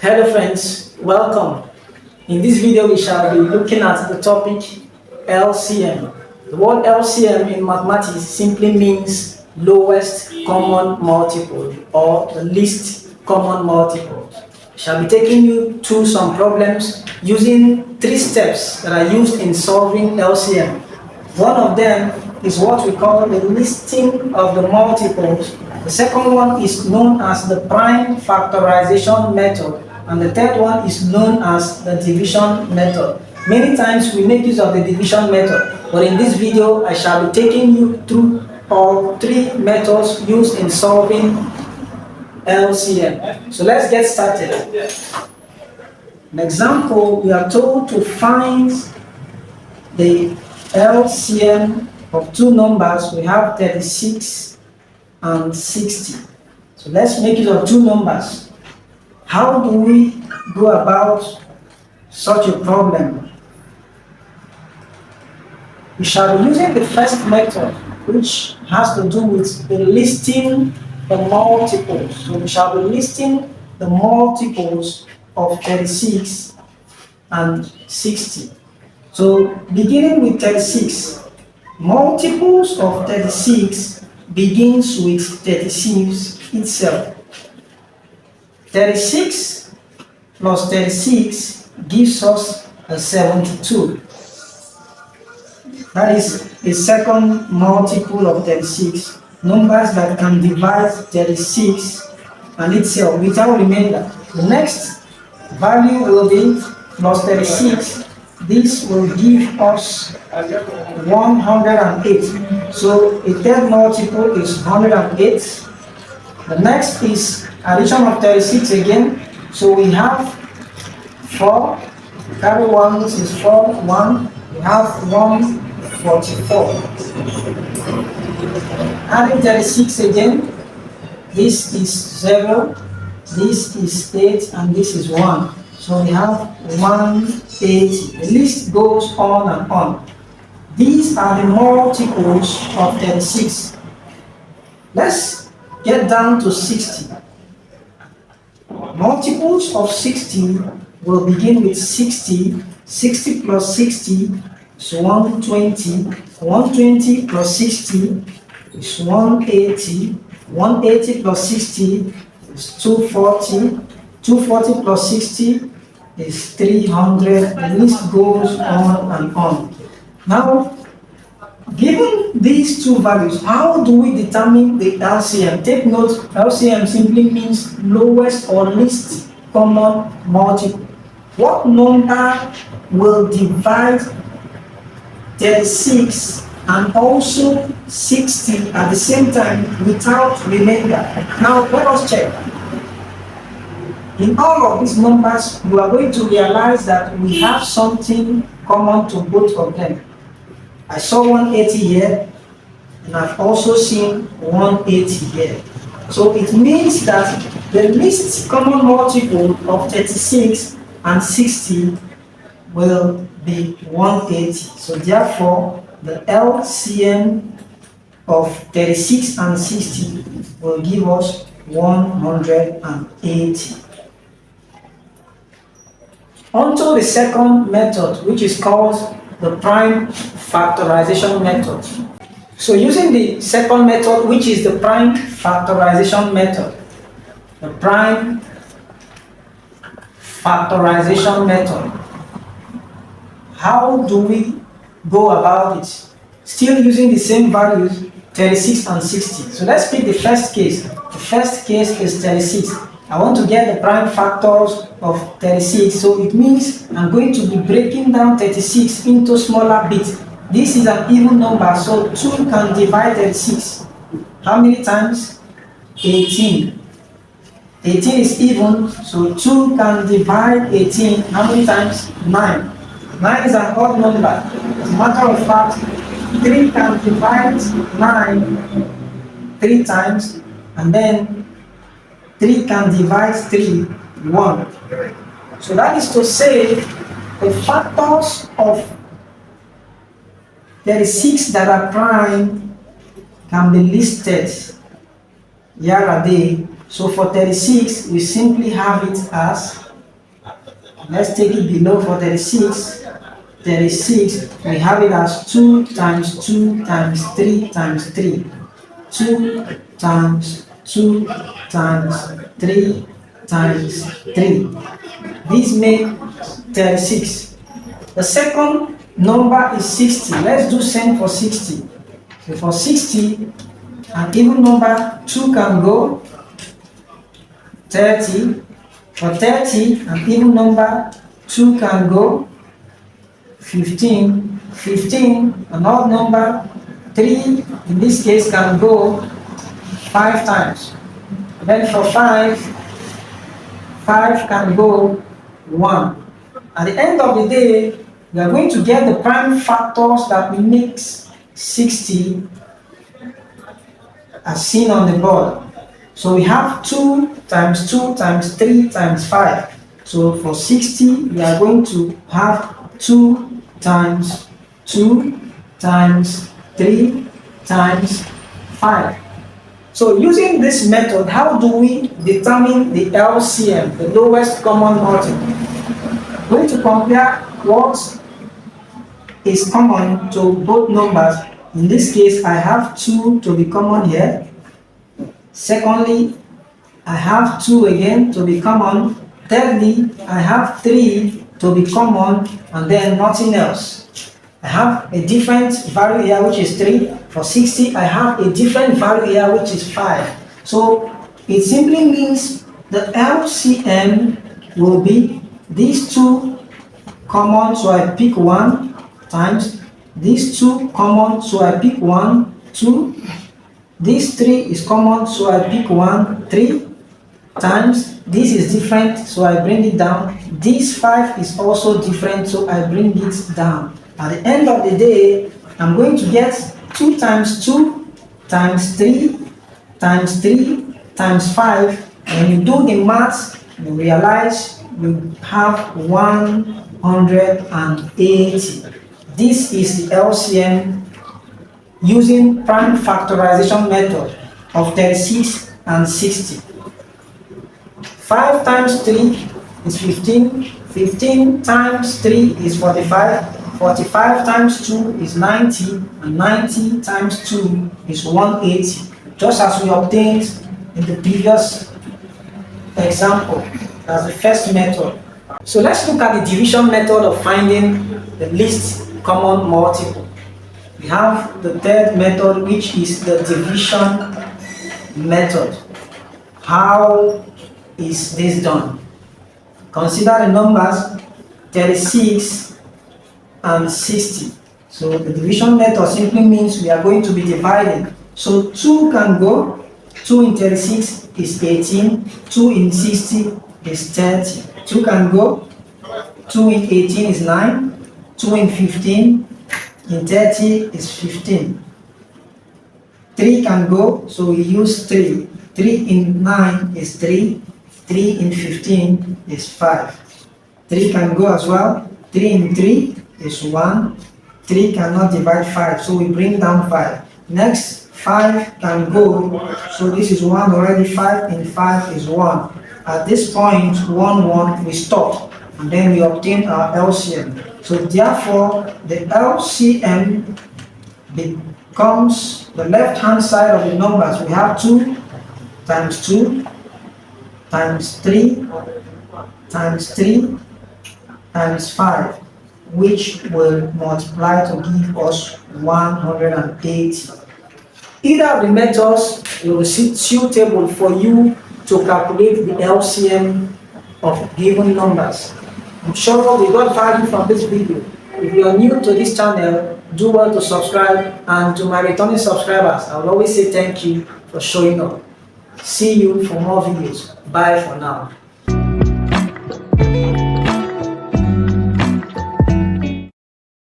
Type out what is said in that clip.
Hello friends, welcome. In this video we shall be looking at the topic LCM. The word LCM in mathematics simply means lowest common multiple or the least common multiple. We shall be taking you through some problems using three steps that are used in solving LCM. One of them is what we call the listing of the multiples. The second one is known as the prime factorization method, and the third one is known as the division method. Many times we make use of the division method, but in this video I shall be taking you through all three methods used in solving LCM. So let's get started. An example, we are told to find the LCM of two numbers. We have 36 and 60. So let's make use of two numbers. How do we go about such a problem? We shall be using the first method, which has to do with the listing the multiples. So we shall be listing the multiples of 36 and 60. So beginning with 36, multiples of 36 begins with 36 itself. 36 plus 36 gives us a 72. That is a second multiple of 36. Numbers that can divide 36 and itself without remainder. The next value will be plus 36. This will give us 108. So a third multiple is 108. The next is addition of 36 again. So we have 4. Carry 1, this is 4, 1. We have 144. Adding 36 again. This is 0. This is 8, and this is 1. So we have 180. The list goes on and on. These are the multiples of 36. Let's get down to 60. Multiples of 60 will begin with 60. 60 plus 60 is 120. 120 plus 60 is 180. 180 plus 60 is 240. 240 plus 60 is 300. The list goes on and on. Now, given these two values, how do we determine the LCM? Take note, LCM simply means lowest or least common multiple. What number will divide 36 and also 60 at the same time without remainder? Now, let us check. In all of these numbers, you are going to realize that we have something common to both of them. I saw 180 here, and I've also seen 180 here. So it means that the least common multiple of 36 and 60 will be 180. So therefore, the LCM of 36 and 60 will give us 180. On to the second method, which is called the prime factorization method. So using the second method, which is the prime factorization method, the prime factorization method, how do we go about it? Still using the same values, 36 and 60. So let's pick the first case. The first case is 36. I want to get the prime factors of 36, so it means I'm going to be breaking down 36 into smaller bits. This is an even number, so 2 can divide 36. How many times? 18. 18 is even, so 2 can divide 18. How many times? 9. 9 is an odd number. As a matter of fact, 3 can divide 9 3 times, and then 3 can divide 3, 1. So that is to say, the factors of 36 that are prime can be listed. Here are they. So for 36, we simply have it as Let's take it below for 36. 36, we have it as 2 times 2 times 3 times 3. 2 times 2 times 3 times 3. This makes 36. The second number is 60. Let's do same for 60. So for 60, an even number 2 can go. 30. For 30, an even number 2 can go. 15. 15, an odd number 3 in this case can go 5 times. Then for 5, 5 can go 1. At the end of the day, we are going to get the prime factors that will make 60 as seen on the board. So we have 2 times 2 times 3 times 5. So for 60, we are going to have 2 times 2 times 3 times 5. So using this method, how do we determine the LCM, the lowest common multiple? We're going to compare what is common to both numbers. In this case, I have 2 to be common here. Secondly, I have 2 again to be common. Thirdly, I have 3 to be common, and then nothing else. I have a different value here, which is 3. For 60, I have a different value here, which is 5. So it simply means the LCM will be these 2 common, so I pick 1, times these 2 common, so I pick 1, 2. This 3 is common, so I pick 1, 3. Times this is different, so I bring it down. This 5 is also different, so I bring it down. At the end of the day, I'm going to get 2 times 2 times 3 times 3 times 5. When you do the maths, you realize you have 180. This is the LCM using prime factorization method of 36 and 60. 5 times 3 is 15. 15 times 3 is 45. 45 times 2 is 90. And 90 times 2 is 180. Just as we obtained in the previous example, as the first method. So let's look at the division method of finding the least common multiple. We have the third method, which is the division method. How is this done? Consider the numbers 36 and 60. So the division method simply means we are going to be dividing. So 2 can go. 2 in 36 is 18. 2 in 60 is 30. 2 can go. 2 in 18 is 9. 2 in 15 in 30 is 15. 3 can go, so we use 3. 3 in 9 is 3. 3 in 15 is 5. 3 can go as well. 3 in 3 is 1. 3 cannot divide 5, so we bring down 5. Next, 5 can go, so this is 1 already. 5 in 5 is 1. At this point, 1, 1, we stop, and then we obtain our LCM. So therefore, the LCM becomes the left-hand side of the numbers. We have 2 times 2 times 3 times 3 times 5, which will multiply to give us 180. Either of the methods will be suitable for you to calculate the LCM of given numbers. I'm sure we got value from this video. If you are new to this channel, do well to subscribe, and to my returning subscribers, I will always say thank you for showing up. See you for more videos. Bye for now.